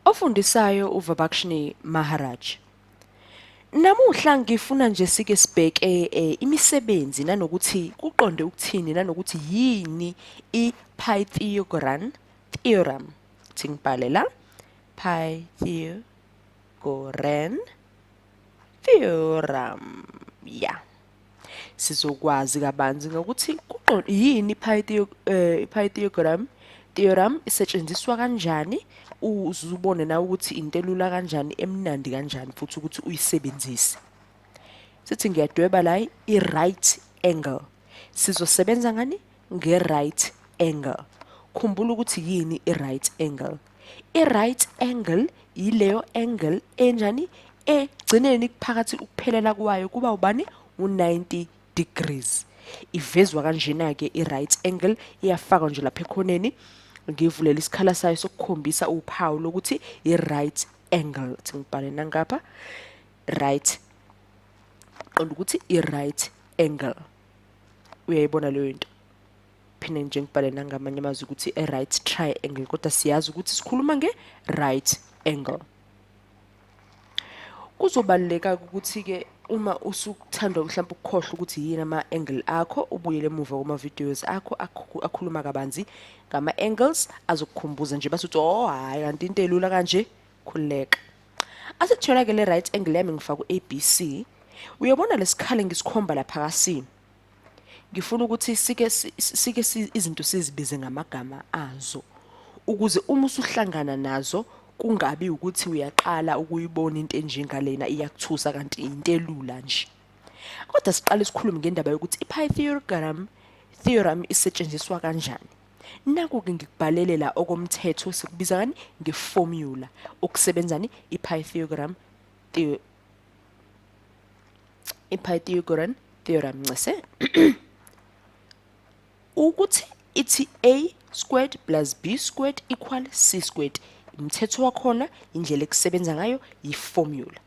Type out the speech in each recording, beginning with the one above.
Ofundisayo uVibhakshini Maharaj. Namuhla ngifuna nje sike sibheke imisebenzi nanokuthi kuqonde ukuthini nanokuthi yini iPythagorean theorem. Ngibhale la. Pythagorean theorem. Yeah. Sizokwazi kabanzi ngokuthi kuqonde yini iPythagorean theorem isetshenziswa kanjani, uzubone na ukuthi into elula kanjani, emnandi kanjani futhi ukuthi uyisebenzise. Sithi ngiyadweba la i-right angle. Sizosebenza ngani? Nge-right angle. Khumbula ukuthi yini i-right angle. I-right angle yileyo angle enjani egcineni kuphakathi ukuphelela kwayo kuba ubani u-90 degrees. Ivezwa kanjena ke i-right angle iyafakwa nje lapha ekhoneni. Ngivulela isikhala sayo sokukhombisa uphawu lokuthi i-right angle. Ngibhale nangapha right. Qonda ukuthi i-right angle. Uyayibona leyo nto. Phinde nje ngibhale nangamanye amazwi ukuthi i-right triangle, kodwa siyazi ukuthi sikhuluma nge-right angle. Kuzobaluleka ukuthi ke uma usukuthandwa mhlawumbe ukukhohlwa ukuthi yini ama-angle akho, ubuyele emuva kuma-videos akho akhuluma kabanzi ngama-angles, azokukhumbuza nje basuthi hayi kanti into elula kanje, khululeka. Asithola ke le right angle yami ngifaka u-ABC. Uyabona lesikhala ngisikhomba lapha kasi. Ngifuna ukuthi sike izinto sizibize ngamagama azo ukuze uma usuhlangana nazo kungabi ukuthi uyaqala ukuyibona into enjengalena iyakuthusa kanti into elula nje. Kodwa siqale sikhulume ngendaba yokuthi iPythagorean theorem isetshenziswa kanjani. Naku-ke ngikubhalele la okomthetho sikubiza ngani ngeformula okusebenzani iPythagorean theorem ncese. Ukuthi ithi a squared plus b squared equal c squared. Umthetho wakhona indlela ekusebenza ngayo yiformula.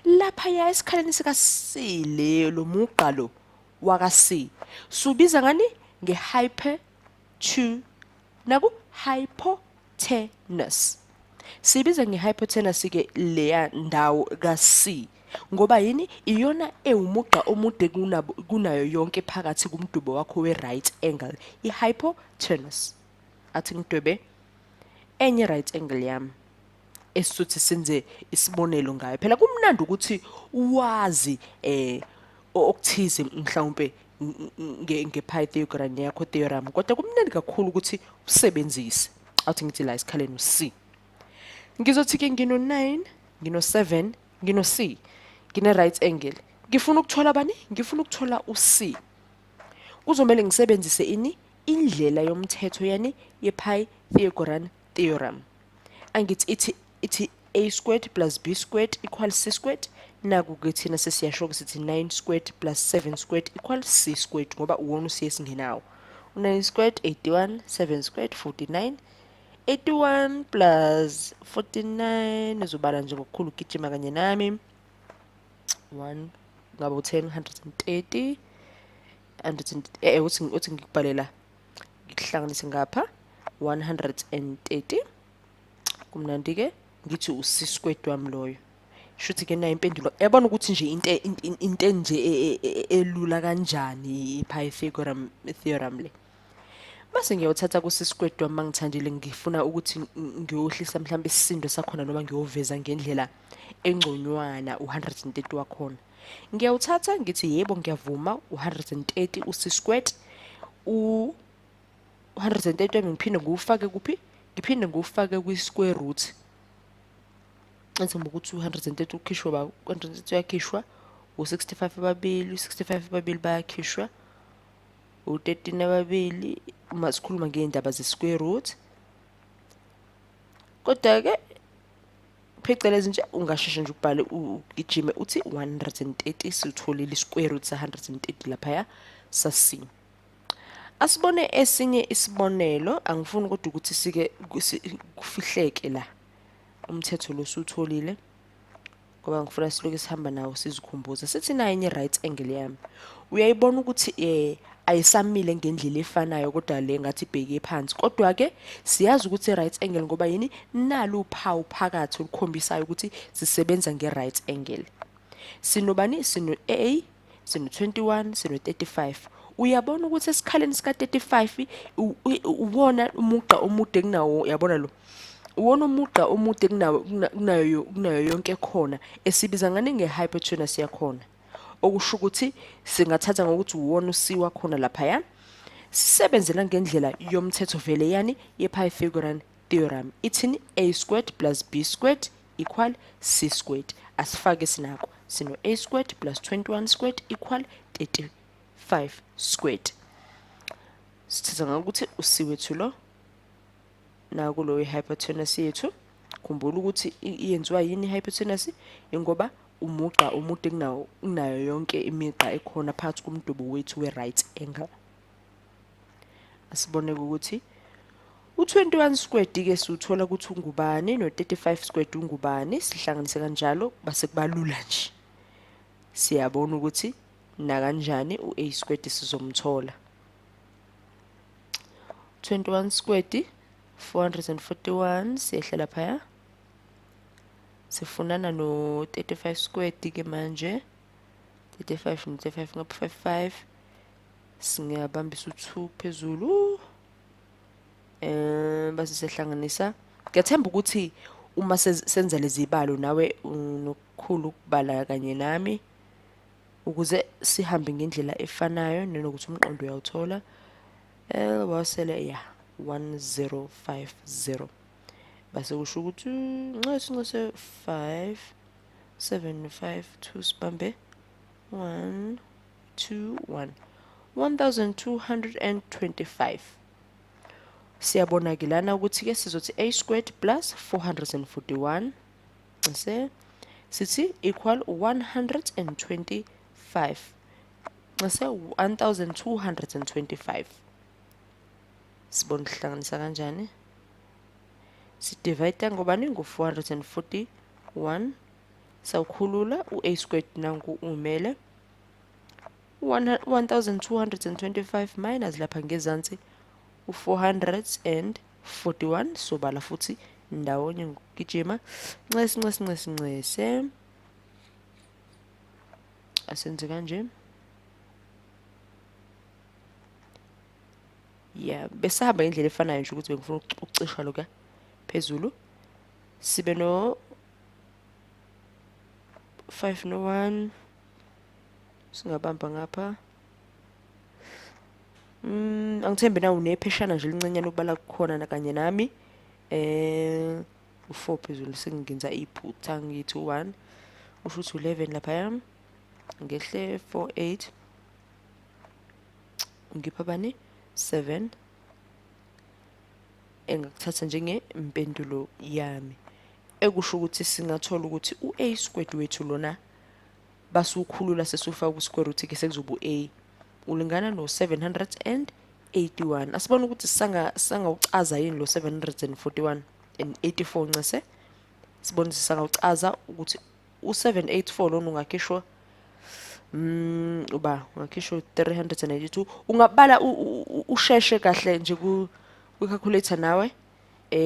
Lapha ya esikhaleni sika C lo mugqa lo waka C subiza ngani hypotenuse. Sibiza ngehypotenuse ke leya ndawo ka C ngoba yini iyona ewumugqa omude kunayo yonke phakathi kumdubo wakho we-right angle, i-hypotenuse. Athi ngidwebe enye right angle yami esisuthi senze isibonelo ngayo. Phela kumnandi ukuthi wazi okuthize mhlawumbe ngePythagorean yakho theorem, kodwa kumnandi kakhulu ukuthi usebenzise. Awuthi ngithi la isikhaleni u-C. Ngizothi ke ngino-9, ngino-7, ngino-C. Ngine-right angle. Ngifuna ukuthola bani? Ngifuna ukuthola u-C. Kuzomela ngisebenzise ini? Indlela yomthetho yani yePythagorean theorem. Angithi ithi a squared plus b squared equal c squared. Naku ke thina sesiyasho ukuthi 9 squared plus 7 squared equal c squared ngoba uwona usiye singenawo. 9 squared 81, 7 squared 49. 81 plus 49 izobala nje ngokukhulu ukugijima kanye nami. 1 ngaba u10 130 uthi ngikubhalela ngikuhlanganise ngapha 130. Kumnandi ke ngithi u-c squared wami loyo. Shuthi ke na impendulo. Yabona ukuthi nje into nje elula kanjani iPythagorean theorem le. Mase ngiyothatha ku-c squared wami mangithandile ngifuna ukuthi ngiyohlisa mhlawumbe isisindo sakhona noma ngiyoveza ngendlela engconywana u130 wakhona. Ngiyawuthatha ngithi yebo ngiyavuma u130 u-c squared u130 wami ngiphinde ngiwufake kuphi? Ngiphinde ngiwufake kwi-square root. Enze ukuthi u130 ukhishwa ba u130 uyakhishwa, u65 ababili, u65 ababili bayakhishwa, u13 ababili uma sikhuluma ngeindaba ze-square root. Kodwa ke phecelezi nje ungasheshe nje ubhale ugijime uthi 130 sitholile i-square root sa130 lapha ya sa-c. Asibone esinye isibonelo, angifuni kodwa ukuthi sike kufihleke la umthetho lo usutholile ngoba ngifuna siloke sihamba nawo sizikhumbuza. Sithi na enye right angle yami uyayibona ukuthi ayisamile ngendlela efanayo kodwa le ngathi ibheke phansi. Kodwa ke siyazi ukuthi i-right angle ngoba yini nalo uphawu phakathi olukhombisayo ukuthi sisebenza nge-right angle. Sinobani? Sino A, sino 21, sino 35. Uyabona ukuthi esikhaleni sika 35 uwona umugqa omude kunawo, yabona lo. Uwona umugqa omude kunayo yonke khona esibiza ngani nge-hypotenuse yakhona. Okusho ukuthi singathatha ngokuthi uwona usiwa khona lapha. Sisebenzela ngendlela yomthetho vele yani ye-Pythagorean theorem. Ithini? A squared plus B squared equal C squared. Asifake sinako. Sino A squared plus 21 squared equal 35 squared. Sithatha ngokuthi usiwethu lo naku lo hypotenuse yethu. Khumbula ukuthi iyenziwa yini hypotenuse? Ingoba umugqa omude kunayo yonke imigqa ekhona phakathi komdubo wethu we-right angle. Asibone ukuthi u21 squared ke siuthola ukuthi ungubani no35 squared ungubani, sihlanganise kanjalo base kubalula nje. Siyabona ukuthi na kanjani uA squared sizomthola. 21 squared 441 siyehla lapha. Sifunana no 35 squared ke manje 35 no 35 ngapha 55 singiyabambisa u2 phezulu base sehlanganisa. Ngiyathemba ukuthi uma senza lezi zibalo nawe unokukhulu ukubala kanye nami ukuze sihambe ngendlela efanayo nenokuthi umqondo uyawuthola. Wasele 1050 base kusho ukuthi nxese 5 7 5 2 sibambe 1 2 1 1225. Siyabona ke lana ukuthi ke sizothi A squared plus 441 sithi equal 125. Nxese 1225. Sibona hlanganisa kanjani? Sidivide ngobani ngo441 sawukhulula uA squared nangu umele 1225 minus lapha ngezansi u441 sobala futhi ndawonye ngigijima nxese asenze kanje. Besahamba indlela efanayo nje ukuthi bengifuna ukucisha lokho phezulu. Sibe no 5 no 1 singabamba ngapha. Angithembe na unepheshana nje lincanyana ukubala kukhona na kanye nami. U4 phezulu sengenza iphutha ngithi 1 usho ukuthi 11 lapha ngehle 48 ngipha bani 7 engakuthatha njenge impendulo yami ekusho ukuthi singathola ukuthi uA squared wethu lona basukhulula sesufaka ku-square root ke sekuzoba A ulingana no 781. Asibona ukuthi sanga ucaza yini lo 741 and 84 nxese. Sibona sanga ucaza ukuthi u784 lona ungakhishwa ungakhishwa 392. Ungabala usheshe kahle nje ku calculator nawe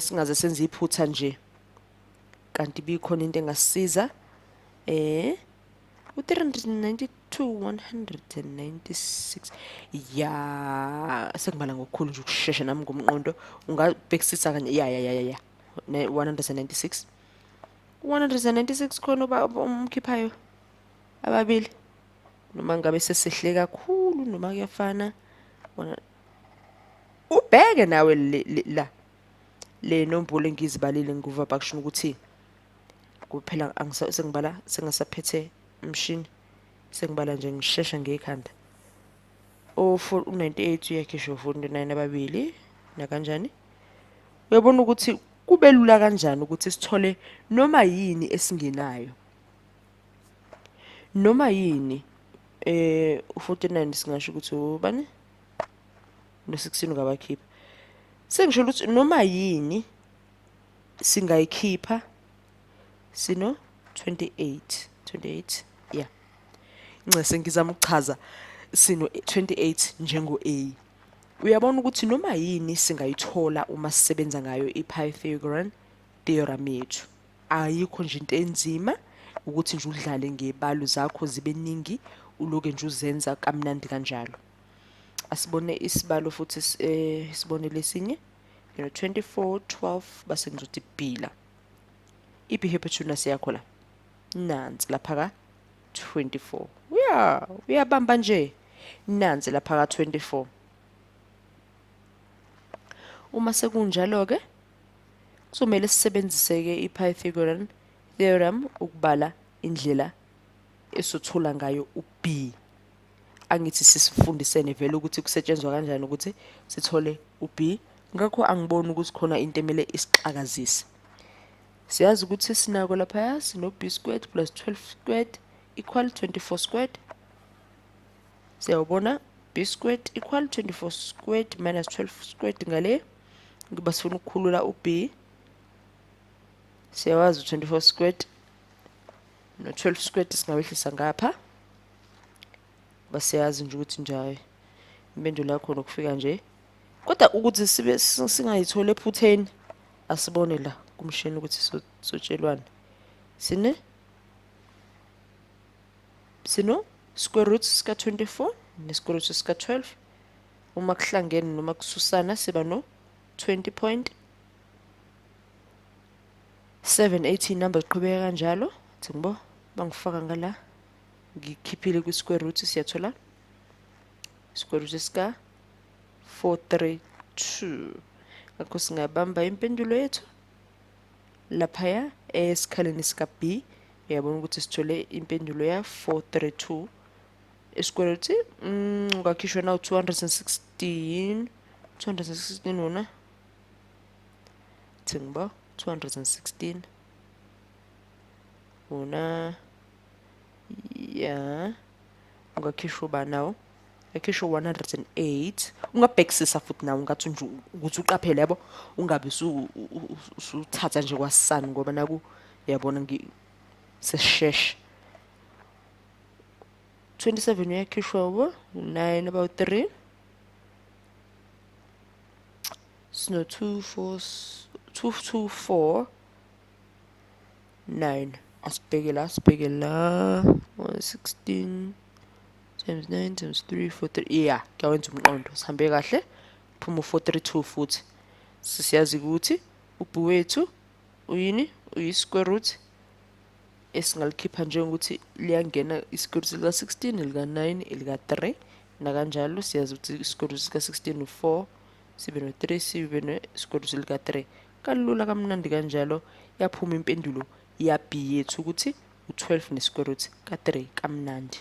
singaze senze iphutha nje kanti bikhona into engasisiza u392 196 sekubala ngokukhulu nje ukushesha nami ngomqondo ungabhekisisa kanye 196 khona umkhiphayo ababili noma ngabe sesihle kakhulu noma kuyafana ubheke nawe le nombolo engizibalile nguva bakusho ukuthi kuphela sengibala sengasaphethe umshini sengibala nje ngishesha ngekhanda u98 uyakhishwa 49 ababili na kanjani. Uyabona ukuthi kubelula kanjani ukuthi sithole noma yini esingenayo noma yini u49 singasho ukuthi ubani no16 ungabakhipha. Sengisho ukuthi noma yini singayikhipha sino 28 yeah. Nxese ngizama ukuchaza sino 28 njengo A. Uyabona ukuthi noma yini singayithola uma sisebenza ngayo iPythagorean theorem yethu. Ayikho nje into enzima ukuthi nje udlale ngebalo zakho zibe ningi uloke nje uzenza kamnandi kanjalo. Asibone isibalo futhi sibone lesinye 24 12 base ngizothi B la. Iphi hypotenuse yakho la? Nansi lapha ka 24. Uyabamba nje. Nansi lapha ka 24. Uma sekunjalo ke kuzomela sisebenzise ke iPythagorean theorem ukubala indlela esothola ngayo uB. Angithi sisifundisene vele ukuthi kusetshenzwa kanjani ukuthi sithole uB. Ngakho angiboni ukuthi khona into emele isixakazise. Siyazi ukuthi sinako lapha sino B squared plus 12 squared equal 24 squared. Siyawubona B squared equal 24 squared minus 12 squared ngale. Ngoba sifuna ukukhulula uB. Siyawazi 24 squared no 12 squared singawehlisa ngapha. Basiyazi nje ukuthi njalo impendulo yakho nokufika nje. Kodwa ukuthi sibe singayithole ephutheni asibone la kumshini ukuthi sotshelwana. Sino square root sika 24 ne square root sika 12. Uma kuhlangene noma kususana siba no 20.718 numbers qhubeka kanjalo. Ngibona bangifaka ngala ngikhiphile ku square root siyathola square root sika 432. Ngakho singabamba impendulo yethu lapha esikhaleni sika B. Uyabona ukuthi sithole impendulo ya 432 square root ungakhishwa na 216 wona ngibona 216 wona ungakhishwa ba nawo akhishwa 108. Ungabhekisisa futhi nawo ngathi nje ukuthi uqaphele yabo ungabe usuthatha nje kwasani ngoba naku yabona seshesh 27 uyakhishwa 9 about 3 sino 224 9 asibheke la 116 times 9 times 3 43 kuyawenza umqondo sihambe kahle phuma 432 futhi sisiyazi ukuthi uB wethu uyini uyi-square root esingalikhipha njengokuthi liyangena i-square root lika 16 lika 9 lika 3 nakanjalo siyazi ukuthi i-square root lika 16 u4 sibe no 3 sibe no square root lika 3 kalula kamnandi kanjalo yaphuma impendulo ya B yethu ukuthi u12 ne square root ka 3 kamnandi.